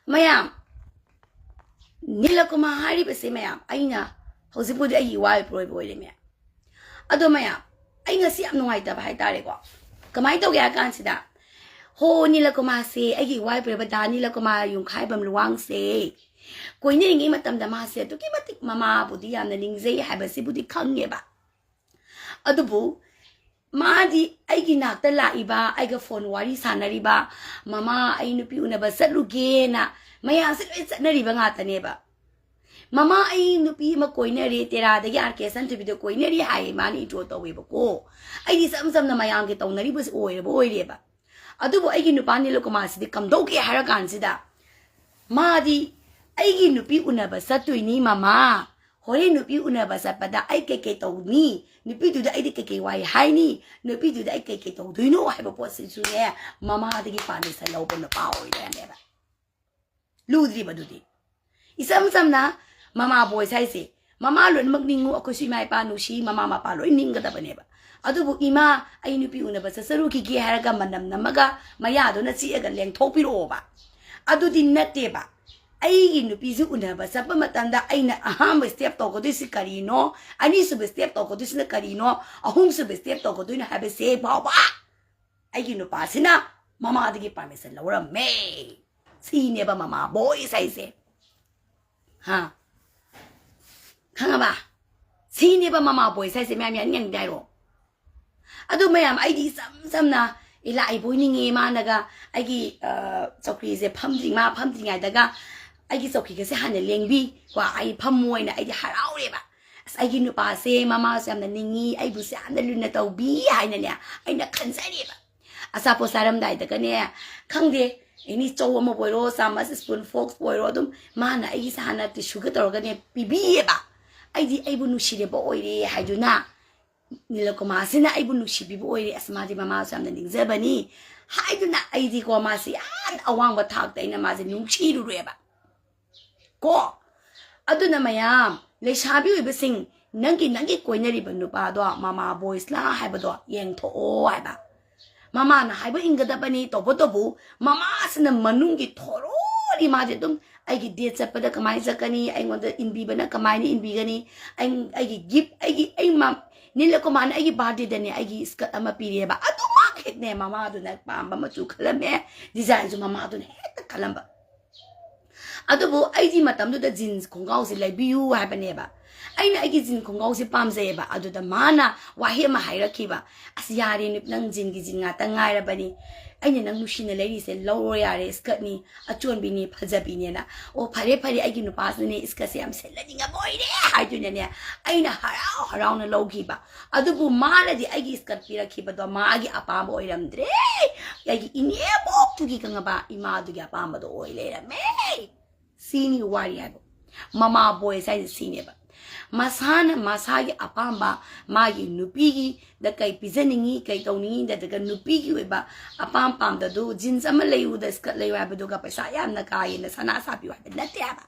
Mayam Nilakuma Hari Basimaya, Aina, Hosipudi Ayi Pro Boy. Adomaya, Aina see no idea by Darego. Kamaito Gansida. Ho Nilakuma say, Ayi wipe but Nilakuma Yung Kaibam Luang say. Going in Matam Damase to give a tick Mamma Budi and the Ningse have a Sibudi Kangeba. Adubu Madi Aiginak the Laiba, I got phone Warise Nariba, Mamma Ainupi Unaba Salugena, my answer is Naribangata neighbor. Mamma Ainupi Macoineri Terra, the Yarkes and to be the coineri high money to a Towebo. I did some of my young get on the ribs oil boy labor. Adubu Aiginupani Locomas, the Kamdoki Haragansida. Madi Aiginupi Unaba Satuini Mamma. Hore nupi unaba sapada ai keke to ni nupi tu da ai keke wai hai ni nupi tu da ai keke to do you know have a posi su ne mama de ki pa ni sa lo bo na pa o ide ne ba lu di ba du di isam na mama boy sai se mama lo mag ningu akosi mai pa nu shi mama ma pa lo ning ga da ba ne ba adu bu ima ai nupi unaba sa saru ki ge har ga manam namaga maya do na chi ga leng thok pi ro ba adu di natte ba I nupi zu unaba sapa matanda aina aham step to ko this karino ani sub step to ko this na karino ahum sub step to ko na have se ba ba ai nu pasina mama de ki permission lawra me si ne ba mama boy sai se ha khanga ba si ne ba mama boy sai se mya mya nyang dai ro adu mayam ai di sam na ila ai boy ni nge ma naga ai ki chokri se phamding ma phamding ai daga I get okay because I had a lengby, while I pumoy, I did how ever. As I give you pass, Mamma, Sam the Ningy, I was on the lunato behind an air, I not consent. As I suppose Adam died the Ganea. Come there, any so more boy, some as a spoon folks boy rodum, man, I is Hannah the sugar organ, be I did able to see the boy, I do not. Nilocomasina, I will she be boy as Maddy Mamma, Sam the Ningzebani. I do not, I did go Massy, and I want to talk the Namaz Nungsi to river. Go. Aduna mayam, le shabi we sing, Nangi coinery benupado, Mamma boys la habado, yang to o haba. Mamma na haba inga da bani to botobu, Mamma sin the manungi toro, imagine I get dead separate kamai I want the in bibana kamani in bigani, I give, I mam, Nilacoman, I body than I give scut a period, but I don't mark it name Mamma do not bamba to Calame, designs of Mamma don't hate the Calamba. Adobo, I did matam to the jeans, Kongausi like you have a neighbor. I get in Kongausi Pamzeba, Ado the mana, Wahima Hirakiba, as Yari Nipnang gizing at Tangara Bunny. I know Mushina ladies and low yare skirtney, a tune bini Pazabiniana, or Pare I give no pass the name, Scassi, I'm letting a boy there, I do near. I know around a low keeper. Adobo mana the Agis cut Pira keeper, the Magi Apam boy, I'm dre. Yagi in air bob to kicking about Ima to get Pamba the oil later. May. Sini warrior. Mama boy says senior. Masana Masagi Apamba, Magi Nupigi, the Kai Pizaningi, Kaitoni, that the Nupigi weba, Apam Pam the do, Jinsamalay with the Scutlay Rabadoga Pesaya, and the guy in the Sanasapi, and that yaba.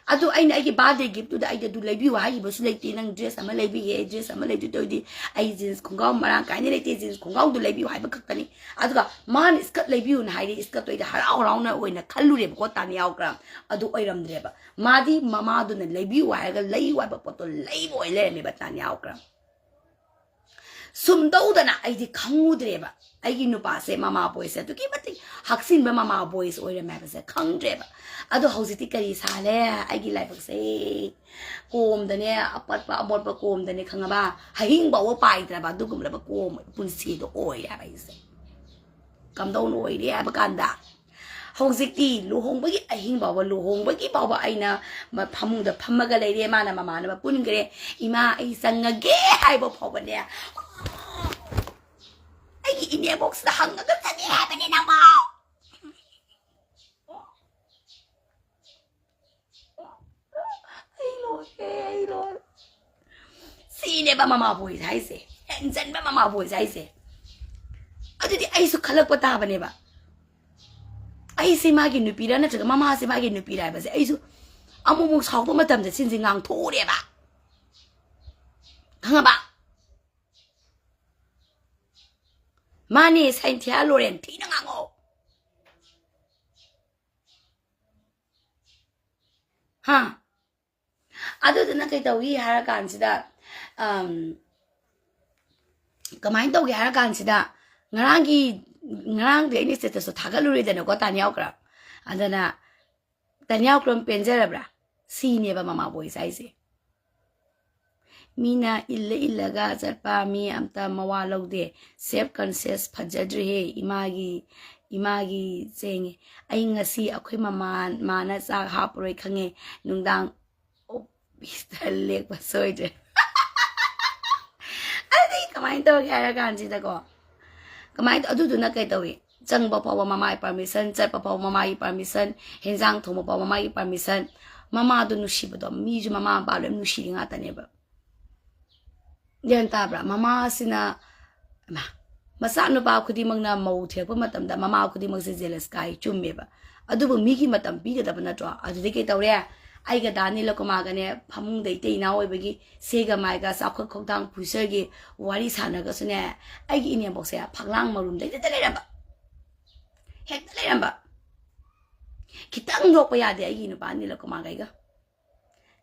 Ado I give bad they give to the idea to lebu, I was late in dress, I'm a lady, dress, I'm a lady to the agents, Kongam, Maranka, and it is Kongam to lebu, I company. Adga, man is cut lebu and hide is cut with the Harauna when a Kalurib got on the outground. Ado Iram Dreba. Madi, Mamma, do the lebu, I got lay wipe up to lay boy, let me but on the outground. Some do the I did come dreba. I give no pass, Mamma boy said to keep a thing. Haxin by Mamma boys or a map as a kung dreba. Ado hositikari sale, I give like say, comb the near, about the comb the neck hangaba, hang bow pie, about do come a comb, punsi the oil, I say. Come down oil, the abacanda. Hosiki, Luhong Bagi, I hing bow, Luhong Bagi Baba Aina, my pum the Pamaga lady, mana, mamma, Puningre, Ima, I sang a gay high over there. I get in your box the hunger that's happening now. Hey, Lord. See, never mamma boys, I say. And send my mamma boys, I say. I did the ice of color potaba never. I say, Maggie Nupira, not a mamma, say Maggie Nupira, but I'm almost half of my time that since I'm told ever. Hang about. Money is Saint Lorentina. ꯑꯗꯨꯗꯨꯅ ꯀꯩꯗꯧꯏ ꯍꯥꯏꯔꯀꯥꯟꯁꯤꯗ ꯀꯃꯥꯏꯅ ꯇꯧꯒꯦ ꯍꯥꯏꯔꯀꯥꯟꯁꯤꯗ ꯉꯔꯥꯡꯗꯤ ꯑꯩꯅ ꯁ꯭ꯇꯦꯇꯁꯇꯣ ꯊꯥꯒꯠꯂꯨꯔꯦꯗꯅꯀꯣ ꯇꯥꯟꯌꯥꯎꯀ꯭ꯔꯝ ꯑꯗꯨꯅ ꯇꯥꯟꯌꯥꯎꯀ꯭ꯔꯝ ꯄꯦꯟꯖꯔꯕ꯭ꯔꯥ ꯁꯤꯅꯦꯕ ꯃꯃꯥ voice ꯍꯥꯏꯁꯦ ꯃꯤꯅ ꯏꯜꯂꯒ ꯆꯠꯄ ꯃꯤ ꯑꯝꯇ ꯃꯋꯥ ꯂꯧꯗꯦ ꯁꯦꯜꯐ ꯀꯟꯁꯤꯌꯁ ꯐꯖꯗ꯭ꯔꯤꯍꯦ ꯏꯃꯥꯒꯤ ꯆꯦꯡꯉꯦ ꯑꯩ ꯉꯁꯤ ꯑꯩꯈꯣꯏ ꯃꯥꯅ ꯆꯥꯛ ꯍꯥꯞꯄꯔꯣꯏ ꯈꯪꯉꯦ ꯅꯨꯡꯗꯥꯡ ꯑꯣꯐꯤꯁꯇ ꯂꯦꯛꯄ ꯁꯣꯏꯗ꯭ꯔꯦ ꯑꯗꯨꯗꯤ ꯀꯃꯥꯏꯅ ꯇꯧꯒꯦ ꯍꯥꯏꯔꯀꯥꯟꯁꯤꯗꯀꯣ kemarin aduh tuh nak kayak tahu ceng bapak mama permission cek bapak mama permission henzang thong bapak mama permission mama tuh nusi betul miju mama balu nusi ngata nih ba jangan tabra mama sina masa nu ba aku di mangna mau tiap matam da mama aku di mangsa jealous kai cumme ba aduh bu migi matam pi kita benar tuh aduh deh kayak tahu ya ai ga dani lo ko magane phamung dei tei na oi bagi sega mai ga sa khok khok dang puser gi wari sana ga sune ai gi ine bok se phanglang marum dei te le ba hek le ba kitang dok pa ya de ai gi nu ba ni lo ko magai ga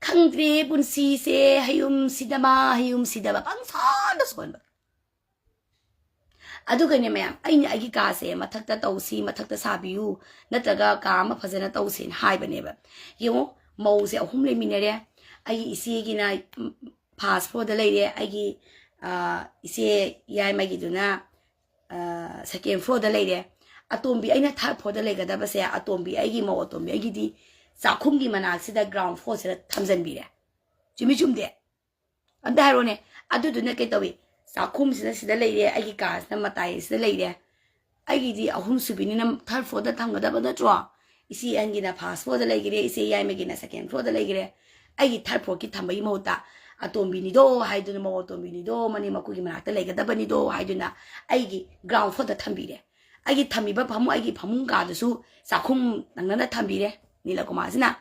khangdre bun si se hayum sidama pang sa da son ba adu ga ne mayam ai ni ai gi ka se mathak ta tausi mathak ta sabiu nataga ka ma phajana tausin hai ba ne ba yo màu sẽ không lên mình này ai isi cái này passport đây đấy ai isi yai mai cái đó na second floor đây đấy atom bi ai na third floor đây cái đó bác sĩ atom bi ai cái màu atom bi ai cái đi sao không cái mà nào sẽ là ground floor sẽ là tham dân bi đấy chum đấy anh ta rồi nè adu đó na cái tao bi sao không sẽ đây đấy ai cái car na matai sẽ đây đấy ai cái đi ahum subi ni na third floor đó tham cái đó bắt đầu chua isi an gina passport da legire isi yai me gina second floor da legire ai third floor ki thambai mota atombi ni do haiduna mo atombi ni do mani maku gi manak ta lega da bani do haiduna ai gi ground floor da thambi re ai gi thami ba phamu ai gi phamung ka da su sakhum nangna thambi re ni la kuma sina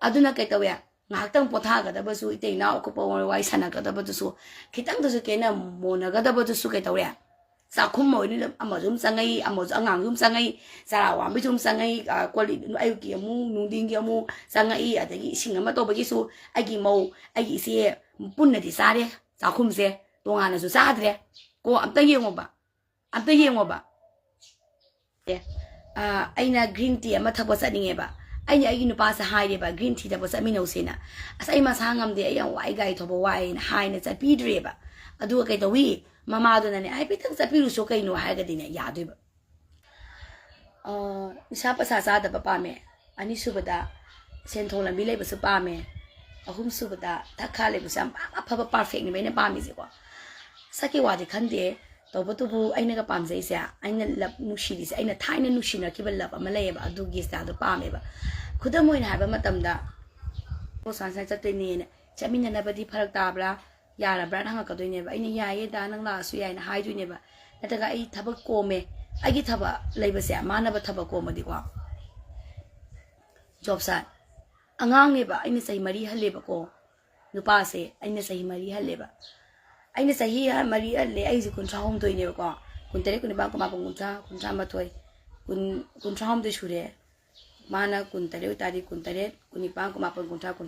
aduna kai tawe ngak tang potha ga da ba su ite na ko po wai sana ga da ba su khitang da su ke na mo na ga da ba su kai tawe sakhum mo ni ama zum sangai amo angang zum sangai sarawa mi zum sangai kwali ai ki amu nungding ki amu sangai adagi sing ama to ba gi su ai gi mo ai gi se punna di sa de sakhum se tonga na su sa de ko amta yengo ba ai na green tea ama thakwa sa ninge ba ai ni ai gi nu pa sa hai de ba green tea da ba sa mi no se na asai ma sa ngam de ai yang wai gai tho ba wai na hai na sa pi dre ba adu kai to wi mama do na ne ai pitang sa piru so kai no ha ga din ya do ba isa pa sa da pa me ani su bada sen thong lam bi lai ba su pa me ahum su bada thakha le bu sam pa pa perfect ni me ne pa mi se kwa saki wa de khan de to bu tu bu ai na ga pam sai sa ai na lap nu shi di sa ai na thai na nu shi na ki ba lap ama lai ba adu gi sta do pa me ba khuda moi na ha ba matam da ko san sai chat ni ne chamin na ba di pharak ta bla yara brand hanga ka doine ba ini yaye da nang la su yai na hai doine ba nataga ai thaba ko me ai gi thaba leiba se mana ba thaba ko ma di kwa job sa angang ne ba ini sahi mari halle ba ko nupa se ini sahi mari halle ba ini sahi mari halle ai ji kun thahom doine ba ko kun tere kun ba ko ma kun tha ma thoi kun thahom de shure mana kun tere tari kun tere kun pa ko ma kun tha kun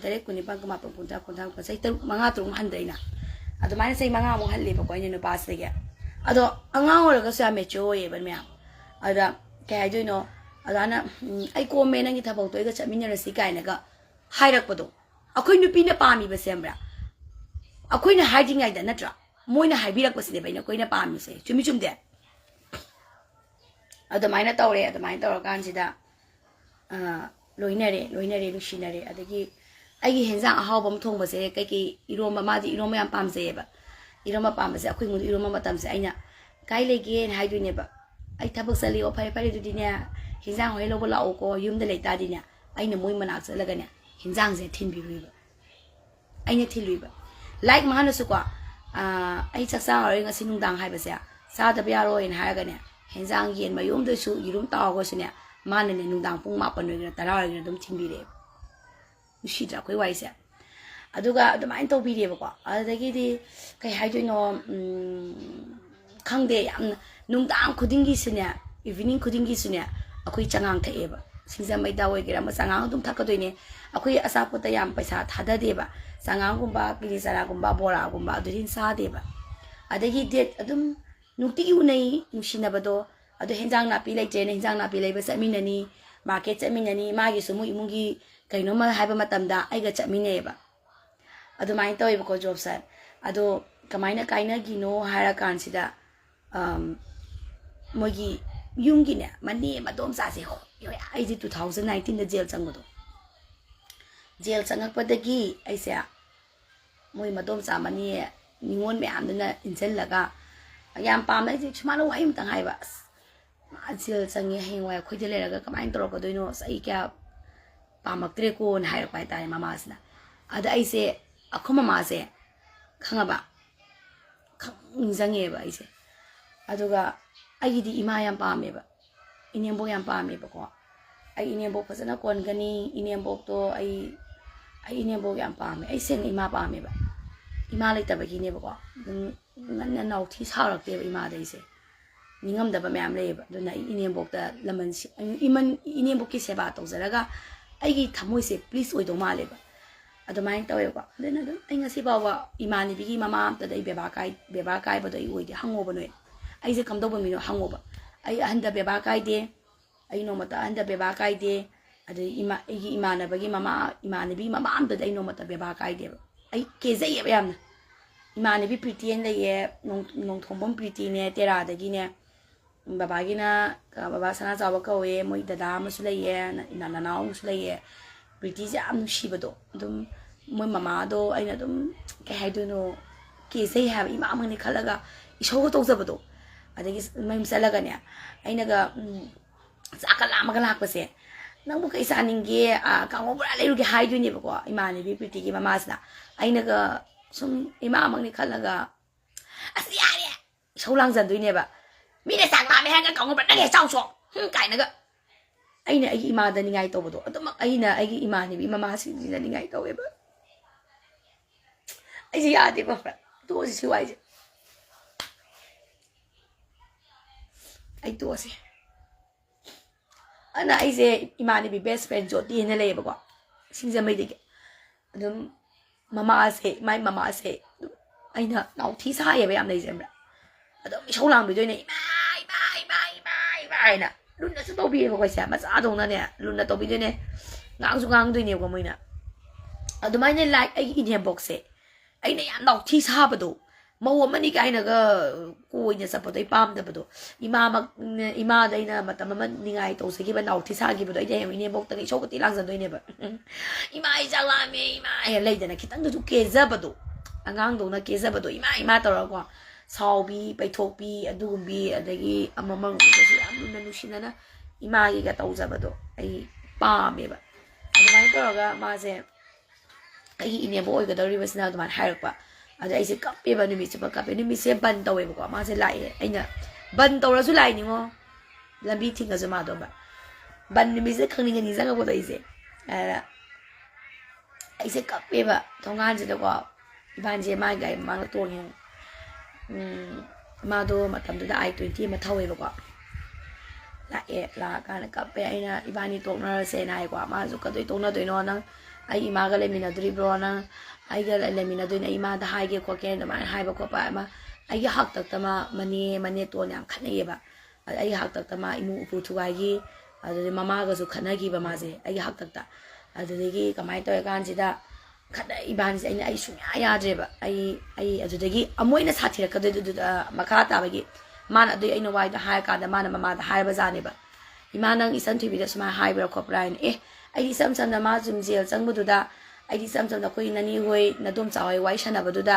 tere kun pa ko ma kun tha sai ter manga trum han dai na ado mana sai manga mo halle ba ko ni no pa se ge ado anga ho ga sa me cho ye ba me ada kai do no ada na ai ko me na gi tha ba to ga cha min na si kai na ga hai rak pa do akoi nu pi na pa mi ba sem bra akoi na hai ding ai da na tra moi na hai bi rak pa se ba na koi na pa mi se chumi chum de ada mana tau re ada mana tau kan sida loinare lu shinare adagi ai gi henzang a hawbam thong ba se kai ki iroma ma di iroma yam pam se ba iroma pam se akhoi mu iroma matam se aina kai le ge hai du ne ba ai thabak sali o phai phai du di ne henzang hoi lo ba la o ko yum de le ta di ne aina moi manak se la ga ne henzang se thin bi ru ba aina thin lu ba like ma na su kwa ai chak sa ri nga sinung dang hai ba se sa da bya ro in ha ga ne henzang yen ma yum de su irum ta ko se ne ma ne nung dang pung ma pan ri ta ra ri dum thin bi re shi da koi wai se aduga adumai to bi re ba kwa adagi di kai hai do no khang de yam nung dang khuding gi se ne evening khuding gi se ne akoi changang thae ba ꯁꯤꯡꯖꯃꯩꯗ ꯑꯣꯏꯒꯦꯔꯥ ꯑꯃ ꯆꯉꯥꯡ ꯑꯗꯨꯝ ꯊꯛꯀꯗꯣꯏꯅꯦ ꯑꯩꯈꯣꯏ ꯑꯆꯥꯄꯣꯠꯇ ꯌꯥꯝ ꯄꯩꯁꯥ ꯊꯥꯗꯗꯦꯕ ꯆꯉꯥꯡꯒꯨꯝꯕ ꯀꯤꯂꯤ ꯆꯅꯥꯒꯨꯝꯕ ꯕꯣꯔꯥꯒꯨꯝꯕ ꯑꯗꯨꯗꯤ ꯆꯥꯗꯦꯕ ꯑꯗꯒꯤ ꯗꯦꯠ ꯑꯗꯨꯝ ꯅꯨꯡꯇꯤꯒꯤ ꯎꯅꯩ ꯅꯨꯡꯁꯤꯅꯕꯗꯣ ꯑꯗꯣ ꯍꯦꯟꯖꯥꯡ ꯅꯥꯄꯤ ꯂꯩꯇ꯭ꯔꯦꯅ ꯍꯦꯟꯖꯥꯡ ꯅꯥꯄꯤ ꯂꯩꯕ ꯆꯠꯃꯤꯟꯅꯅꯤ ꯃꯥꯔꯀꯦꯠ ꯆꯠꯃꯤꯟꯅꯅꯤ ꯃꯥꯒꯤꯁꯨ ꯃꯣꯏ ꯏꯃꯨꯡꯒꯤ ꯀꯩꯅꯣꯝꯃ ꯍꯥꯏꯕ ꯃꯇꯝꯗ ꯑꯩꯒ ꯆꯠꯃꯤꯟꯅꯩꯑꯕ ꯑꯗꯨꯃꯥꯏꯅ ꯇꯧꯋꯦꯕꯀꯣ ꯖꯣꯕꯁꯦ ꯑꯗꯣ ꯀꯃꯥꯏꯅ ꯀꯥꯏꯅꯒꯤꯅꯣ ꯍꯥꯏꯔ ꯀꯥꯟꯁꯤꯗ ꯃꯣꯏꯒꯤ ꯌꯨꯝꯒꯤꯅꯦ ꯃꯅꯦ ꯃꯗꯣꯝꯆꯥꯁꯦ ꯑꯩꯁꯦ 2019ꯗ ꯖꯦꯜ ꯆꯪꯕꯗꯣ ꯖꯦꯜ ꯆꯪꯉꯛꯄꯗꯒꯤ ꯑꯩꯁꯦ ꯃꯣꯏ ꯃꯗꯣꯝꯆꯥ ꯃꯅꯦ ꯅꯤꯉꯣꯜ ꯃꯌꯥꯝꯗꯨꯅ ꯏꯟꯁꯤꯜꯂꯒ ꯌꯥꯝ ꯄꯥꯝꯅ ꯑꯩꯁꯦ ꯁꯨꯃꯥꯏꯅ ꯋꯥꯍꯩ ꯑꯃꯇꯪ ꯍꯥꯏꯕ ꯑꯁ ꯃꯥ ꯖꯦꯜ ꯆꯪꯉꯦ ꯍꯌꯦꯡꯋꯥꯏ ꯑꯩꯈꯣꯏꯗ ꯂꯩꯔꯒ ꯀꯃꯥꯏꯅ ꯇꯧꯔꯛꯀꯗꯣꯏꯅꯣ ꯑꯁ ꯑꯩ ꯀꯌꯥ ꯄꯥꯝꯃꯛꯇ꯭ꯔꯦꯀꯣꯅ ꯍꯥꯏꯔꯛꯄ ꯍꯥꯏꯇꯥꯔꯦ ꯃꯃꯥꯁꯤꯅ ꯑꯗ ꯑꯩꯁꯦ ꯑꯩꯈꯣꯏ ꯃꯃꯥꯁꯦ ꯈꯪꯉꯕ ꯅꯤꯡꯁꯤꯡꯉꯦꯕ ꯑꯩꯁꯦ ꯑꯗꯨꯒ ꯑꯩꯒꯤꯗꯤ ꯏꯃꯥ ꯌꯥꯝ ꯄꯥꯝꯃꯦꯕ ꯏꯅꯦꯝꯕꯣꯛ ꯌꯥꯝ ꯄꯥꯝꯃꯦꯕꯀꯣ ꯑꯩ ꯏꯅꯦꯝꯕꯣꯛ ꯐꯖꯅ ꯀꯣꯟꯒꯅꯤ ꯏꯅꯦꯝꯕꯣꯛꯇꯣ ꯑꯩ ꯏꯅꯦꯝꯕꯣꯛ ꯌꯥꯝ ꯄꯥꯝꯃꯦ ꯑꯩ ꯁꯦꯡꯅ ꯏꯃꯥ ꯄꯥꯝꯃꯦꯕ ꯏꯃꯥ ꯂꯩꯇꯕꯒꯤꯅꯦꯕꯀꯣ ꯑꯗꯨꯝ ꯉꯟꯅ ꯅꯥꯎꯊꯤ ꯁꯥꯎꯔꯛꯇꯦꯕ ꯏꯃꯥꯗ ꯑꯩꯁꯦ ꯅꯤꯡꯉꯝꯗꯕ ꯃꯌꯥꯝ ꯂꯩꯌꯦꯕ ꯑꯗꯨꯅ ꯑꯩ ꯏꯅꯦꯝꯕꯣꯛꯇ ꯏꯅꯦꯝꯕꯣꯛꯀꯤ ꯁꯦꯕꯥ ꯇꯧꯖꯔꯒ ꯑꯩꯒꯤ ꯊꯃꯣꯏꯁꯦ ꯄ꯭ꯂꯤꯁ ꯑꯣꯏꯗꯧ ꯃꯥꯜꯂꯦꯕ ꯑꯗꯨꯃꯥꯏꯅ ꯇꯧꯋꯦꯕꯀꯣ ꯑꯗꯨꯅ ꯑꯗꯨꯝ ꯑꯩ ꯉꯁꯤ ꯐꯥꯎꯕ ꯏꯃꯥꯟꯅꯕꯤꯒꯤ ꯃꯃꯥ ꯑꯝꯇꯗ ꯑꯩ ꯕꯦꯕꯥꯔ ꯀꯥꯏꯕꯗꯣ ꯑꯩ ꯑꯣꯏꯗꯦ ꯍꯪꯉꯣꯕ ꯅꯣꯏ ꯑꯩꯁꯦ ꯀꯝꯗꯧꯕ ꯃꯤꯅꯣ ꯍꯪꯉꯣꯕ ꯑꯩ ꯑꯍꯟꯗ ꯕꯦꯕꯥꯔ ꯀꯥꯏꯗꯦ ꯑꯩ ꯅꯣꯡꯃꯇ ꯑꯍꯟꯗ ꯕꯦꯕꯥꯔ ꯀꯥꯏꯗꯦ ꯑꯗꯩ ꯑꯩꯒꯤ ꯏꯃꯥꯟꯅꯕꯤ ꯃꯃꯥ ꯑꯝꯇꯗ ꯑꯩ ꯅꯣꯡꯃꯇ ꯕꯦꯕꯥꯔ ꯀꯥꯏꯗꯦꯕ ꯑꯩ ꯀꯦꯖꯩꯌꯦꯕ ꯌꯥꯝꯅ ꯏꯃꯥꯟꯅꯕꯤ ꯄ꯭ꯔꯤꯇꯤꯅ ꯂꯩꯌꯦ ꯅꯣꯡꯊꯣꯡꯕꯝ ꯄ꯭ꯔꯤꯇꯤꯅꯦ ꯇꯦꯔꯥꯗꯒꯤꯅꯦ ꯕꯕꯥꯒꯤꯅ ꯕꯕꯥ ꯁꯅꯥꯆꯥꯎꯕ ꯀꯧꯋꯦ ꯃꯣꯏ ꯗꯗꯥ ꯑꯃꯁꯨ ꯂꯩꯌꯦ ꯅꯅꯥꯎ ꯑꯃꯁꯨ ꯂꯩꯌꯦ ꯄ꯭ꯔꯤꯇꯤꯁꯦ ꯌꯥꯝ ꯅꯨꯡꯁꯤꯕꯗꯣ ꯑꯗꯨꯝ ꯃꯣꯏ ꯃꯃꯥꯗꯣ ꯑꯩꯅ ꯑꯗꯨꯝ ꯀꯩ ꯍꯥꯏꯗꯣꯏꯅꯣ ꯀꯦꯖꯩ ꯍꯥꯏꯕ ꯏꯃꯥꯃꯛꯅꯤ ꯈꯜꯂꯒ ꯏꯁꯧꯒ ꯇꯧꯖꯕꯗꯣ ꯑꯗꯒꯤ ꯃꯌꯨꯝ ꯆꯠꯂꯒꯅꯦ ꯑꯩꯅꯒ ꯆꯥꯛꯀ ꯂꯥꯝꯃꯒ ꯂꯥꯛꯄꯁꯦ ꯅꯪꯕꯨ ꯀꯩ ꯆꯥꯅꯤꯡꯒꯦ ꯀꯥꯡꯉꯧ ꯕꯣꯔꯥ ꯂꯩꯔꯨꯒꯦ ꯍꯥꯏꯗꯣꯏꯅꯦꯕꯀꯣ ꯏꯃꯥꯟꯅꯕꯤ ꯄ꯭ꯔꯤꯇꯤꯒꯤ ꯃꯃꯥꯁꯤꯅ ꯑꯩꯅꯒ ꯁꯨꯝ ꯏꯃꯥꯃꯛꯅꯤ ꯈꯜꯂꯒ ꯑꯁ ꯌꯥꯔꯦ ꯏꯁꯧ ꯂꯥꯡꯖꯟꯗꯣꯏꯅꯦꯕ ꯃꯤꯅ ꯆꯥꯛ ꯂꯥꯝꯃꯦ ꯍꯥꯏꯔꯒ ꯀꯥꯡꯉꯧ ꯕꯣꯔꯥ ꯅꯪ ꯆꯥꯎ ꯆꯣ ꯀꯥꯏꯅꯒ ꯑꯩꯅ ꯑꯩꯒꯤ ꯏꯃꯥꯗ ꯅꯤꯡꯉꯥꯏ ꯇꯧꯕꯗꯣ ꯑꯗꯨꯃꯛ ꯑꯩꯅ ꯑꯩꯒꯤ ꯏꯃꯥꯟꯅꯕꯤ ꯃꯃꯥꯁꯤꯡꯁꯤꯅ ꯅꯤꯡꯉꯥꯏ ꯇꯧꯋꯦꯕ ꯑꯩꯁꯦ ꯌꯥꯗꯦꯀꯣ ꯇꯣꯛꯑꯁꯤ ꯁꯤ ꯋꯥꯏꯁꯦ ꯑꯩ ꯇꯣꯛꯑꯁꯤ ꯑꯗꯨꯅ ꯑꯩꯁꯦ ꯏꯃꯥꯟꯅꯕꯤ ꯕꯦꯁ ꯐ꯭ꯔꯦꯟ ꯖꯣꯇꯤꯅ ꯂꯩꯌꯦꯕꯀꯣ ꯁꯤꯡꯖꯃꯩꯗꯒꯤ ꯑꯗꯨꯝ ꯃꯃꯥꯁꯦ ꯃꯥꯏ ꯃꯃꯥꯁꯦ ꯑꯗꯨꯝ ꯑꯩꯅ ꯅꯥꯎꯊꯤ ꯁꯥꯏꯌꯦꯕ ꯌꯥꯝ ꯂꯩꯖꯕ꯭ꯔꯥ ꯑꯗꯨꯝ ꯏꯁꯧ ꯂꯥꯡꯕꯤꯗꯣꯏꯅꯦ ꯏꯃꯥ ꯍꯥꯏꯅ ꯂꯨꯟꯅꯁꯨ ꯇꯧꯕꯤꯌꯦꯕꯀꯣ ꯑꯩꯁꯦ ꯃꯆꯥꯗꯧꯅꯅꯦ ꯂꯨꯟꯅ ꯇꯧꯕꯤꯗꯣꯏꯅꯦ ꯉꯥꯡꯁꯨ ꯉꯥꯡꯗꯣꯏꯅꯦꯕꯀꯣ ꯃꯣꯏꯅ ꯑꯗꯨꯃꯥꯏꯅ ꯂꯥꯏꯛ ꯑꯩꯒꯤ ꯏꯅꯦꯝꯕꯣꯛꯁꯦ ꯑꯩꯅ ꯌꯥꯝ ꯅꯥꯎꯊꯤ ꯁꯥꯕꯗꯣ ꯃꯧ ꯑꯃꯅꯤ ꯀꯥꯏꯅꯒ ꯀꯣꯏꯅ ꯆꯠꯄꯗꯣ ꯑꯩ ꯄꯥꯝꯗꯕꯗꯣ ꯏꯃꯥꯗ ꯑꯩꯅ ꯃꯇꯝ ꯑꯃ ꯅꯤꯡꯉꯥꯏ ꯇꯧꯖꯈꯤꯕ ꯅꯥꯎꯊꯤ ꯁꯥꯈꯤꯕꯗꯣ ꯑꯩꯗꯤ ꯍꯌꯦꯡ ꯏꯅꯦꯝꯕꯣꯛꯇꯒ ꯏꯁꯧꯒꯇꯤ ꯂꯥꯡꯖꯟꯗꯣꯏꯅꯦꯕ ꯏꯃꯥ ꯑꯩ ꯆꯥꯛ ꯂꯥꯝꯃꯦ ꯏꯃꯥ ꯂꯩꯗꯅ ꯈꯤꯇꯪꯗꯁꯨ ꯀꯦꯖꯕꯗꯣ ꯑꯉꯥꯡꯗꯧꯅ ꯀꯦꯖꯕꯗꯣ ꯏꯃꯥ ꯇꯧꯔꯒꯀꯣ ꯁꯥꯎꯕꯤ ꯄꯩꯊꯣꯛꯄꯤ ꯑꯗꯨꯒꯨꯝꯕꯤ ꯑꯗꯒꯤ ꯑꯃꯃꯒꯨꯝꯕꯁꯨ ꯌꯥꯝ ꯂꯨꯅ ꯅꯨꯡꯁꯤꯅꯅ ꯏꯃꯥꯒꯤꯒ ꯇꯧꯖꯕꯗꯣ ꯑꯩ ꯄꯥꯝꯃꯦꯕ ꯑꯗꯨꯃꯥꯏꯅ ꯇꯧꯔꯒ ꯃꯥꯁꯦ ꯑꯩꯒꯤ ꯏꯅꯦꯝꯕꯣꯛ ꯑꯣꯏꯒꯗꯧꯔꯤꯕꯁꯤꯅ ꯑꯗꯨꯃꯥꯏꯅ ꯍꯥꯏꯔꯛꯄ ꯑꯗ ꯑꯩꯁꯦ ꯀꯞꯄꯦꯕ ꯅꯨꯃꯤꯠ ꯆꯨꯞꯄ ꯀꯞꯄꯦ ꯅꯨꯃꯤꯠꯁꯦ ꯕꯟ ꯇꯧꯋꯦꯕꯀꯣ ꯃꯥꯁꯦ ꯂꯥꯛꯑꯦ ꯑꯩꯅ ꯕꯟ ꯇꯧꯔꯁꯨ ꯂꯥꯛꯏꯅꯤꯉꯣ ꯂꯝꯕꯤ ꯊꯤꯡꯉꯁꯨ ꯃꯥꯗꯣ ꯕꯟ ꯅꯨꯃꯤꯠꯁꯦ ꯈꯪꯅꯤꯡꯉ ꯅꯤꯡꯁꯤꯡꯉꯛꯄꯗꯣ ꯑꯩꯁꯦ ꯀꯞꯄꯦꯕ ꯊꯣꯡꯒꯥꯟꯁꯤꯗꯀꯣ ꯏꯕꯥꯅꯤꯁꯦ ꯃꯥꯒꯤ ꯒꯥꯔꯤ ꯃꯃꯥꯡꯗ ꯇꯣꯡꯉꯦ ꯃꯥꯗꯣ ꯃꯇꯝꯗꯨꯗ I-20 ꯑꯃ ꯊꯧꯋꯦꯕꯀꯣ ꯂꯥꯛꯑꯀꯥꯟꯗ ꯀꯞꯄꯦ ꯑꯩꯅ ꯏꯕꯥꯅꯤ ꯇꯣꯛꯅꯔꯁꯦꯅ ꯍꯥꯏꯀꯣ ꯃꯥꯁꯨ ꯀꯗꯣꯏ ꯇꯣꯛꯅꯗꯣꯏꯅꯣ ꯅꯪ ꯑꯩ ꯏꯃꯥꯒ ꯂꯩꯃꯤꯟꯅꯗꯣꯔꯤꯕ꯭ꯔꯣ ꯅꯪ ꯑꯩꯒ ꯂꯩꯃꯤꯟꯅꯗꯣꯏꯅꯦ ꯑꯩ ꯏꯃꯥꯗ ꯍꯥꯏꯒꯦ ꯈꯣꯠꯀꯦ ꯑꯗꯨꯃꯥꯏꯅ ꯍꯥꯏꯕ ꯈꯣꯠꯄ ꯑꯃ ꯑꯩꯒꯤ ꯍꯥꯛꯇꯛꯇ ꯃꯅꯦꯇꯣꯟ ꯌꯥꯝ ꯈꯠꯅꯩꯌꯦꯕ ꯑꯗ ꯑꯩꯒꯤ ꯍꯥꯛꯇꯛꯇ ꯏꯃꯨꯡ ꯎꯄꯨ ꯊꯨꯒꯥꯏꯈꯤ ꯑꯗꯨꯗꯩ ꯃꯃꯥꯒꯁꯨ ꯈꯠꯅꯈꯤꯕ ꯃꯥꯁꯦ ꯑꯩꯒꯤ ꯍꯥꯛꯇꯛꯇ ꯑꯗꯨꯗꯒꯤ ꯀꯃꯥꯏꯅ ꯇꯧꯔ ꯀꯥꯟꯁꯤꯗ ꯏꯕꯥꯅꯤꯁꯦ ꯑꯩ ꯁꯨꯡꯌꯥ ꯌꯥꯗ꯭ꯔꯦꯕ ꯑꯩ ꯑꯗꯨꯗꯒꯤ ꯑꯃꯣꯏꯅ ꯁꯥꯊꯤꯔꯛꯀꯗꯣꯏꯗꯨꯗ ꯃꯈꯥ ꯇꯥꯕꯒꯤ ꯃꯥꯅ ꯑꯗꯨꯏ ꯑꯩꯅ ꯋꯥꯏꯗꯣ ꯍꯥꯏꯔꯀꯥꯟꯗ ꯃꯥꯅ ꯃꯃꯥꯗ ꯍꯥꯏꯔꯕꯖꯥꯠꯅꯦꯕ ꯏꯃꯥ ꯅꯪ ꯏꯆꯟ ꯊꯣꯏꯕꯤꯗ ꯁꯨꯃꯥꯏꯅ ꯍꯥꯏꯕ꯭ꯔꯥ ꯈꯣꯠꯄ꯭ꯔꯥ ꯍꯥꯏꯅ ꯑꯩꯗꯤ ꯏꯆꯝ ꯆꯝꯅ ꯃꯥ ꯁꯨꯝ ꯖꯦꯜ ꯆꯪꯕꯗꯨꯗ ꯑꯩꯗꯤ ꯏꯆꯝ ꯆꯝꯅ ꯑꯩꯈꯣꯏ ꯅꯅꯤ ꯍꯣꯏ ꯅꯗꯣꯝꯆꯥ ꯍꯣꯏ ꯋꯥꯔꯤ ꯁꯥꯟꯅꯕꯗꯨꯗ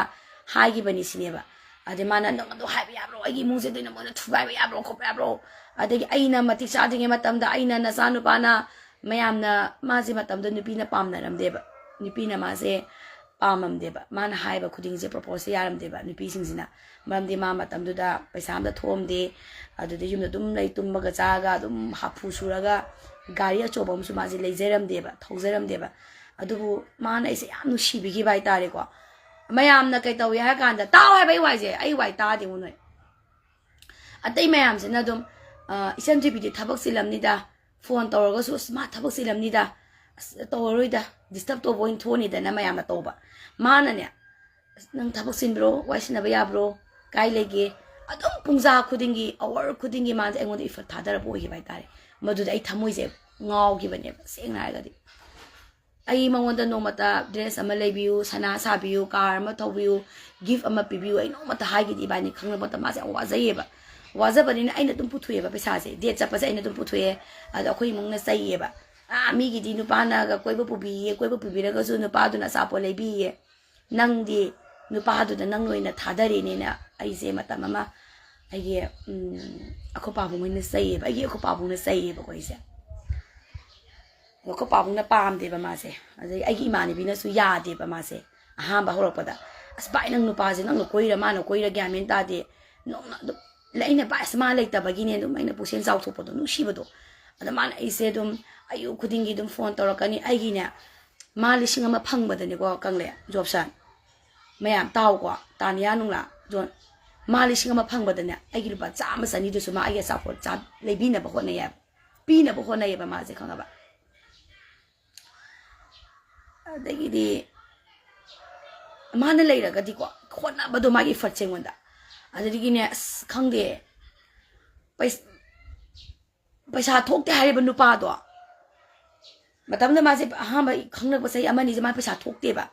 ꯍꯥꯏꯈꯤꯕꯅꯤ ꯁꯤꯅꯦꯕ ꯑꯗꯩ ꯃꯥꯅ ꯅꯪ ꯑꯗꯨ ꯍꯥꯏꯕ ꯌꯥꯕ꯭ꯔꯣ ꯑꯩꯒꯤ ꯏꯃꯨꯡꯁꯦ ꯑꯗꯨꯅ ꯃꯣꯏꯅ ꯊꯨꯒꯥꯏꯕ ꯌꯥꯕ꯭ꯔꯣ ꯈꯣꯠꯄ ꯌꯥꯕ꯭ꯔꯣ ꯑꯗꯒꯤ ꯑꯩꯅ ꯃꯇꯤꯛ ꯆꯥꯗ꯭ꯔꯤꯉꯩ ꯃꯇꯝꯗ ꯑꯩꯅ ꯅꯆꯥꯅꯨꯄꯥꯅ ꯃꯌꯥꯝꯅ ꯃꯥꯁꯦ ꯃꯇꯝꯗ ꯅꯨꯄꯤꯅ ꯄꯥꯝꯅꯔꯝꯗꯦꯕ ꯅꯨꯄꯤꯅ ꯃꯥꯁꯦ ꯄꯥꯝꯃꯝꯗꯦꯕ ꯃꯥꯅ ꯍꯥꯏꯕ ꯈꯨꯗꯤꯡꯁꯦ ꯄ꯭ꯔꯣꯄꯣꯁꯁꯦ ꯌꯥꯔꯝꯗꯦꯕ ꯅꯨꯄꯤꯁꯤꯡꯁꯤꯅ ꯃꯔꯝꯗꯤ ꯃꯥ ꯃꯇꯝꯗꯨꯗ ꯄꯩꯁꯥ ꯑꯝꯇ ꯊꯣꯛꯑꯝꯗꯦ ꯑꯗꯨꯗ ꯌꯨꯝꯗ ꯑꯗꯨꯝ ꯂꯩ ꯇꯨꯝꯕꯒ ꯆꯥꯔꯒ ꯑꯗꯨꯝ ꯍꯥꯐꯨ ꯁꯨꯔꯒ ꯒꯥꯔꯤ ꯑꯆꯧꯕ ꯑꯃꯁꯨ ꯃꯥꯁꯦ ꯂꯩꯖꯔꯝꯗꯦꯕ ꯊꯧꯖꯔꯝꯗꯦꯕ ꯑꯗꯨꯕꯨ ꯃꯥꯅ ꯑꯩꯁꯦ ꯌꯥꯝ ꯅꯨꯡꯁꯤꯕꯤꯈꯤꯕ ꯍꯥꯏꯇꯥꯔꯦꯀꯣ ꯃꯌꯥꯝꯅ ꯀꯩ ꯇꯧꯏ ꯍꯥꯏꯔ ꯀꯥꯟꯗ ꯇꯥꯎ ꯍꯥꯏꯕ ꯑꯩ ꯋꯥꯏꯁꯦ ꯑꯩ ꯋꯥꯏ ꯇꯥꯗꯦꯉꯣ ꯅꯣꯏ ꯑꯇꯩ ꯃꯌꯥꯝꯁꯤꯅ ꯑꯗꯨꯝ ꯏꯆꯟ ꯊꯣꯏꯕꯤꯗꯤ ꯊꯕꯛ ꯆꯤꯜꯂꯝꯅꯤꯗ phone tawragasu ma thabak silamnida tawroida disturb to boin thoni da na mayam na toba mana ne nang thabak sinbro waisinaba yabro kai lege adum pungja khudingi hour khudingi man engon if thadar bo hi bai tare madu ai thamoi je ngaw gi bane sengna ga di ai mangonda no mata dress ama lebiu sana sabiu car ma thobiu gift ama pibiu ai no mata hai gi di bani khangna mata ma se wazayeba wazabani aina dum puthueba pesa se de chapa se aina dum puthuye ada khoi mungna sayeba mi gi di nu pana ga koiba pubi ra ga su nu pa du na sa po lebi ye nang di nu pa du da nang loina thadari ni na ai se mata mama ai ge akho pa bu ni sayeba ai akho pa bu ni sayeba ko ise ko pa bu na pam de ba ma se ai gi mani bi na su ya de ba ma se aha ba horo pada as bai nang nu pa je nang ko ira ma no ko ira gya men ta de no na laina ba asma laita bagine dum aina pusen zaw thopo do nu shibado ada man ai se dum ayu khudingi dum phone torakani ai gi ne ma lising ama phangbada ne ko kangle job san mayam taw ko tania nungla jon ma lising ama phangbada ne ai gi ba chama sani du suma ai sa for cha lebi na ba hona ya pi na ba hona ya ba ma se khanga ba adagi di mana leira ga di ko khona ba do ma gi fat chengwanda adagi ne khangde paisa thokte hariba nupa do matamda ma se ha ba khangna ba sai amani je ma paisa thokte ba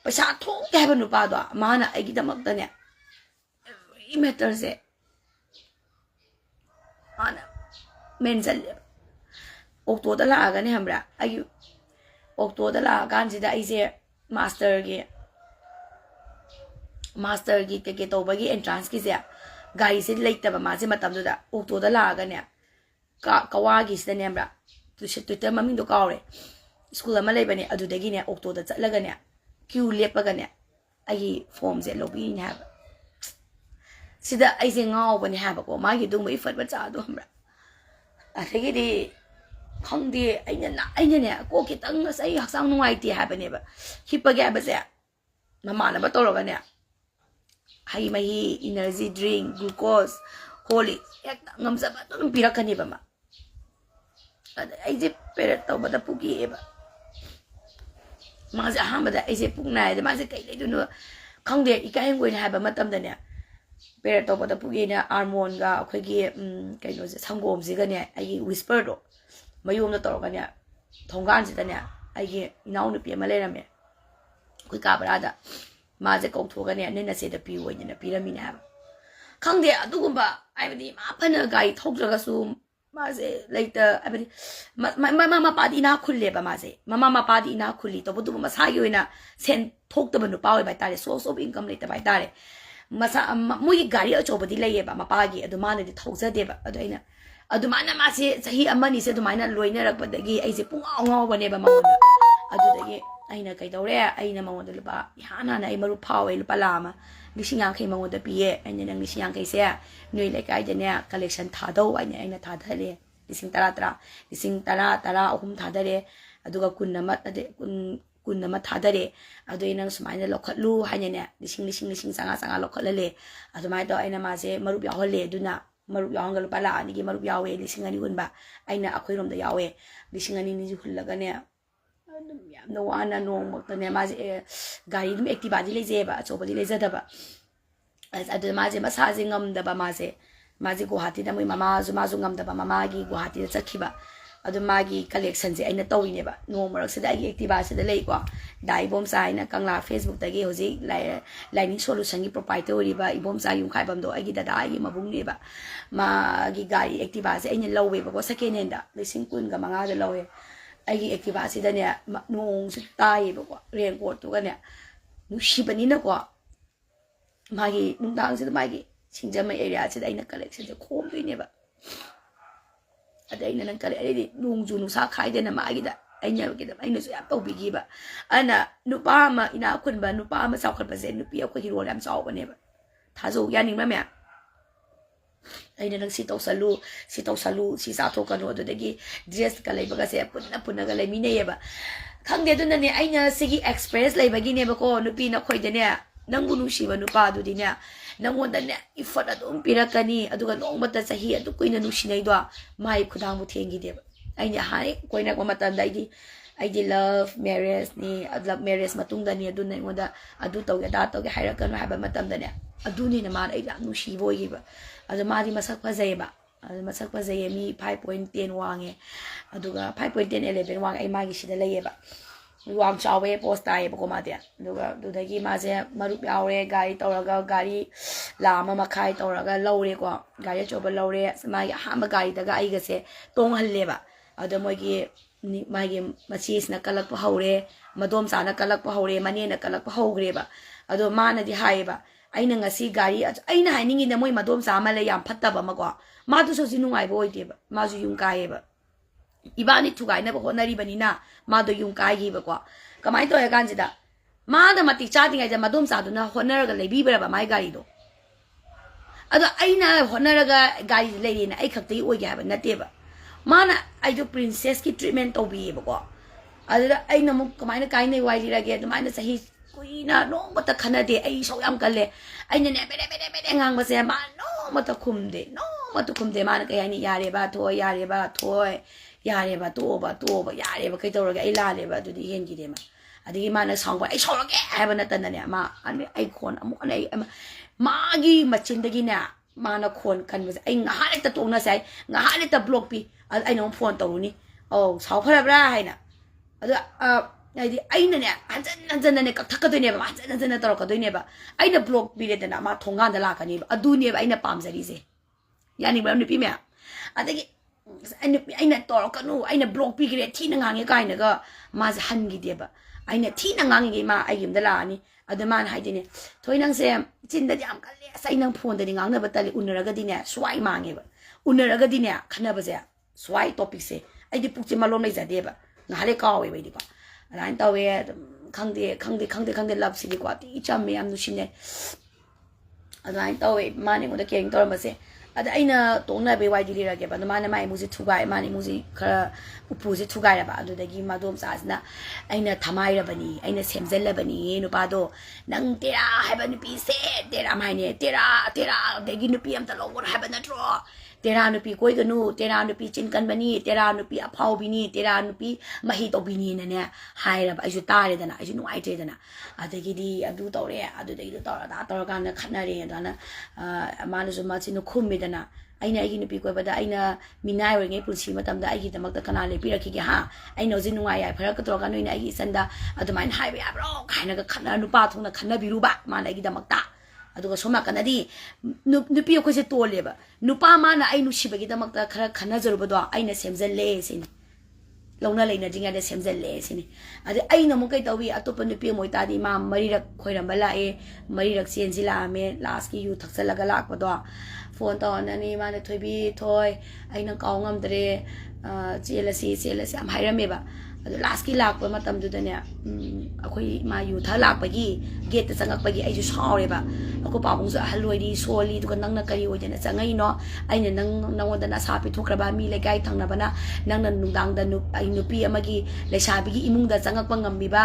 paisa thokte hariba nupa do mana ai gi damak da ne every matter se ana mental okto da la ga ne hamra ai okto da la gan ji da ai se master gi ke to ba gi entrance gi se gari se leita ba ma se matam do da okto da la ga ne kawagi sida ne bra Twitter maming do kawre school ama leba ne adu dagi ne okto da chatlaga ne queue lepaga ne ai form je lobby ne ha sida ai se ngaw ba ne ha ba ko ma gi dung ba ifat ba cha do hambra ategi di khangdi aina ne ko kitang sai haksang nuai ti ha ba ne ba hipaga ba se mama na ba toroga ne hai mai energy drink glucose holy ek ngamsa ba to pirakani ba ma ai je peret to bada pugi eba ma ja hamada ai je puknai de ma je kai le du no khangde ikai ngoi na ba matam da ne peret to bada pugi na hormone ga akhoi gi kai no je sangom ji ga ne ai whisper do mayum da to ga ne thonggan ji da ne ai gi inau nu pi ma le na me koi ka bra da ma je kong tho ga ne ne na se da pi wo ne na pi ra mi na ba khangde adu gumba ai badi ma phana gai thok jaga su maze later abadi mama padi na khulle ba maze mama padi na khulli to budu masa gi oina sen thok to banu pawe bai tare source of income later bai tare masa mui gari a chobadi laye ba mapa gi adu mana di thokja de ba adu aina adu mana ma se sahi amani se adu mana loina rak badagi ai se pung ngaw bane ba mawon adu dagi aina kai dore aina mawon de ba ihana na ai maru pawe lu palama lising kai mawon de piye aina nang lising kai se noi le kai de ne collection tha do aina tha dhale lising tara ahum tha dare aduga kunnamat ade kunnamat tha dare adu ina sumaina lokhatlu haina ne lising sanga lokhalale adu mai do aina ma se maru ya holle duna maru ya ngal pala ani gi maru yawe lising ani gunba aina akhoi rom da yawe lising ani ni hullaga ne no ana no mokta ne ma gari dum activa di leje ba chobali leje da ba adu ma je masa je ngam da ba ma je guwahati da moi mama zu ngam da ba mama gi guwahati da chakhiba adu ma gi collection je aina towi ne ba no marak se da gi activa se da lei ko dai bom sai na kangla Facebook da gi hoji lining solution gi proprietary ba ibom sai yum khai bam do agi da gi mabung ne ba ma gi gari activa se aina lowe ba ko second hand da lising kun ga manga da lowe ai activa si da ne nong su tai ba ko raincoat to ga ne nu shibani na ko magi nungdang si da magi singjama area si da ina collection se khom dui ne ba ada ina nang kale ai nungju nu sa khai de na magi da aina gi da aina su ya to bi gi ba ana nu pa ma ina khun ba nu pa ma sau khat ba se nu pi ko hero lam sau ba ne ba tha zo ya ning ma me aina nang si to salu si sa to kanu do de gi dress ka lai ba ga se punna ga lai mi ne ba khang de du na ne aina sigi express lai ba gi ne ba ko nu pi na khoi de ne nang bu nu shi ba nu pa du di ne nang won da ne ifat adum pirakani aduga nong mata sahi adu kuina nu shi nei do mai khudang bu thengi de ba ꯑꯩꯅ ꯍꯥꯟꯅ ꯀꯣꯏꯅꯔꯛꯄ ꯃꯇꯝꯗ ꯑꯩꯗꯤ love ꯃꯦꯔꯦꯖꯅꯤ love marriage ꯃꯇꯨꯡꯗꯅꯤ ꯑꯗꯨꯅ ꯑꯩꯉꯣꯟꯗ ꯑꯗꯨ ꯇꯧꯒꯦ ꯑꯗꯥ ꯇꯧꯒꯦ ꯍꯥꯏꯔꯛꯀꯅꯨ ꯍꯥꯏꯕ ꯃꯇꯝꯗꯅꯦ ꯑꯗꯨꯅꯤꯅ ꯃꯥꯅ ꯑꯩ ꯌꯥꯝ ꯅꯨꯡꯁꯤꯕ ꯑꯣꯏꯈꯤꯕ ꯑꯗꯣ ꯃꯥꯗꯤ ꯃꯁꯛ ꯐꯖꯩꯌꯦꯕ ꯑꯗꯣ ꯃꯁꯛ ꯐꯖꯩꯌꯦ ꯃꯤ 5.10 ꯋꯥꯡꯉꯦ ꯑꯗꯨꯒ 5.10 11 ꯋꯥꯡꯉꯦ ꯑꯩ ꯃꯥꯒꯤ ꯁꯤꯗ ꯂꯩꯌꯦꯕ ꯋꯥꯡ ꯆꯥꯎꯋꯦ ꯄꯣꯁ ꯇꯥꯏꯌꯦꯕꯀꯣ ꯃꯥꯗꯤ ꯑꯗꯨꯒ ꯑꯗꯨꯗꯒꯤ ꯃꯥꯁꯦ ꯃꯔꯨꯞ ꯌꯥꯎꯔꯦ ꯒꯥꯔꯤ ꯇꯧꯔꯒ ꯒꯥꯔꯤ 1.5 lakh ꯇꯧꯔꯒ ꯂꯧꯔꯦꯀꯣ ꯒꯥꯔꯤ ꯑꯆꯧꯕ ꯂꯧꯔꯦ ꯃꯥꯒꯤ ꯑꯍꯥꯟꯕ ꯒꯥꯔꯤꯗꯒ ꯑꯩꯒꯁꯦ ꯇꯣꯡꯍꯜꯂꯦꯕ ꯑꯗꯣ ꯃꯥꯒꯤ ꯃꯆꯦꯁꯤꯅ ꯀꯜꯂꯛꯄ ꯍꯧꯔꯦ ꯃꯗꯣꯝꯆꯥꯅ ꯀꯜꯂꯛꯄ ꯍꯧꯔꯦ ꯃꯅꯦꯅ ꯀꯜꯂꯛꯄ ꯍꯧꯈ꯭ꯔꯦꯕ ꯑꯗꯣ ꯃꯥꯅꯗꯤ ꯍꯥꯏꯌꯦꯕ ꯑꯩꯅ ꯉꯁꯤ ꯒꯥꯔꯤ ꯑꯩꯅ ꯍꯥꯏꯅꯤꯡꯉꯤꯅ ꯃꯣꯏ ꯃꯗꯣꯝꯆꯥ ꯑꯃ ꯂꯩ ꯌꯥꯝ ꯐꯠꯇꯕ ꯑꯃꯀꯣ ꯃꯥꯗꯨꯁꯨ ꯍꯧꯖꯤꯛ ꯅꯨꯡꯉꯥꯏꯕ ꯑꯣꯏꯗꯦꯕ ꯃꯥꯁꯨ ꯌꯨꯝ ꯀꯥꯏꯌꯦꯕ 이반이 투가이나버 호나리바니나 마도 용가이기버고 그만이 또 해간지다 마다 마티 짜딩아이자 마돔 싸두나 호나라가 레비브라바 마이 가리도 아도 아이나 호나라가 가리 레리나 아이 각대이 오게 하바 나때바 마나 아이도 프린세스키 트리트먼트 오비버고 아다 아이나 뭐 그만이 가이네 와이리라게 그만이 사히 kuina no mata khanade ai so yam kalle aina ne bere ngang ba se ma no mata khumde ma na kai ni yare ba tho yare ba to yare ba kai tawra ai la le ba du di hen gi de ma adigi ma na song ba ai so ge ai ba na tan ne ma ai khon amu ai ma gi machin de gi na ma na khon kan ba ai nga ha ta tong na sai nga ha ta block pi ai no phone taw ni oh sao phara bra hai na ada 아이디 아이는네 한잔한잔네 깍탁거든요 한잔한잔 떨어거든요 아이는 블록 비례되나 마 통간다 라가니 아두니 아이는 빰자리세 야니 뭐 느낌이야 아데기 아이는 떨어거누 아이는 블록 비그래 티는 강에 가이나가 마즈 한기디에바 아이는 티는 강에 마 아이김들 라니 아드만 하이디네 토이낭세 진다지 안 갈래 사이낭 폰들이 강나 버달리 우느라가디네 스와이 망해바 우느라가디네 카나바세 스와이 토픽세 아이디 북지 말로 내자데바 나래 까웨 베디바 라인 따위에 강대 랍시디 과티 참 ям 누시네 라인 따위 마니 모두 갱 떨어마세 아다 아이나 동나베 와이디리라게 바 마나 마이 무지 투가이 마니 무지 카 우푸지 투가이라 바 아두데기 마돔 사스나 아이나 타마이라바니 아이나 셈젤라바니 누바도 낭 테라 하바 누피세 테라 마이네 테라 데기 누피 암타 로고 하바 나트로 तेरा नुपी कोई गनु तेरा नुपी चिनकन बनी तेरा नुपी अफाव बिनी तेरा नुपी मही तो बिनी ने हाइरब आइसु तारेदना आइसु नुआइतेदना अदगिदी अदु तौरे अदुदगी तौरा दा तौरा कान खनरे दना मानसु माचिनु खुमिदना आइना आइगी नुपी कोइबदा आइना मिनाय ओइगे पुलसी मतमदा आइगी दमकता कना ले पिरखिगे हा आइना जि नुआय आइ फरक तौरा कान नोइना आइगी संदा अदुमाइन हाइबे याब्रो खाइनागा खना नुपा थोंना खना बिरुबा माना आइगी दमकता अदुगा सोमा कनादी नुपी अखोसे तोलेबा नुपा माना आई नुसिबगी दमकता खरा खना जरुबदो आइना सेमजल्ले सिनि लौना लेना जिंगादे सेमजल्ले सिनि अदे आइना मो कै तवी अतोप नुपी मोइतादी मा मरिरक खोइरम लाए मरिरक सेनसि लामे लास्ट की यु थक्सलगा लाकबदो फोन तौननी माने थोइबी थोय आइना काउंगमदरे चेलसी am हाइरमेबा अदो लास्ट की लाकप मतम दुदने अखोइ मा यु थ लाकपगी गेट चंगकपगी आइजु सावरेबा अको पाबुंसु हलोइदी सोली दुग नंगना करी ओइदेना चंगैनो आइना नंगोदना सापि थोक्रबा मी लेगाइ थंगनबना नंगना नुंगदांगदा आई नुपी अमगी लेसाबिगी इमुंगदा चंगकप ngamiba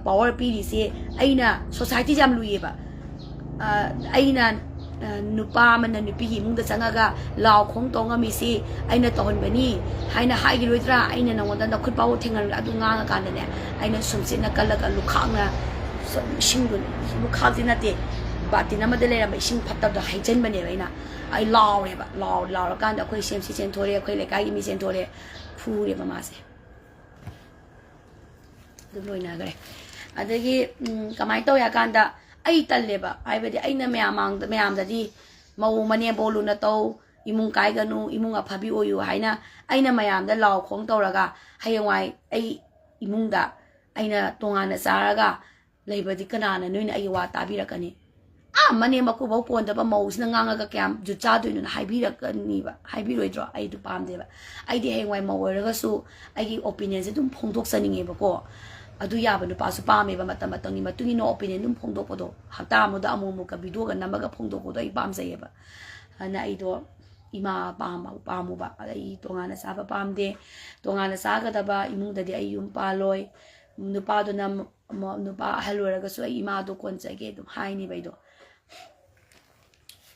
पावर पीरिसे आइना सोसाइटी जाम लुइबा आइना नुपा मन नुपी इमुंगदा चंगागा लाव खोंग तोंगमिसि आइना तोहनबनी हाइना हाइगिरोइद्रा आइना नंगोदा नखुत पाव थेंगन अदु ngang कानने आइना सुमसिना कलगा लुखांगना सिंगु लुखांति नाते बातिन अमदे लेरम इसिंग फत्तबदा हाइजनबने आइना आई लावरेबा लाव कांदा अखोइ सेमसि सेनथोरे अखोइ लेकाइ मि सेनथोरे फुरेबा मासे दु लोइना गरे अदगी कमाइ तो या कांदा आई तल्लेबा आइबदि आइना मयामददी मौ मने बोलुना तो इमुंग काइगनु इमुंग अफाबी ओयु हाइना आइना मयामदा लाव खोंग तौरगा हायवाइ आई इमुंगदा आइना तोंगाना चारगा लेबदि कनाना नोइना आई वा ताबिरकनी मने मकुबौ पोंदबा मौसना ngangaga kyam jucha duinu haibirакaniba haibiroidro ai du pamdeba aidi hengwai maworagasu aigi opinion se dum phongdok saningeba adu yaba nu pasu pame ba matamatang matungi no opinion dum phongdok podo hata amuda amumu ka video ga namaga phongdok podo ai pamjayeba ana aido ima pamu ba ai tongana saba pamde tongana saga daba imungda di ai yum paloi nupa do nam nupa haloragasu ai ima do konjage dum haini baido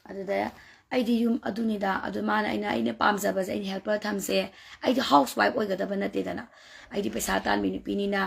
अदुदा ꯑꯩꯗꯤ ꯌꯨꯝ ꯑꯗꯨꯅꯤꯗ ꯑꯗꯨ ꯃꯥꯅ ꯑꯩꯅ ꯄꯥꯝꯖꯕꯁꯦ ꯑꯩꯅ helper ꯊꯝꯁꯦ ꯑꯩꯗꯤ house wife ꯑꯣꯏꯒꯗꯕ ꯅꯠꯇꯦꯗꯅ ꯑꯩꯗꯤ ꯄꯩꯁꯥ ꯇꯥꯟꯕꯤ ꯅꯨꯄꯤꯅꯤꯅ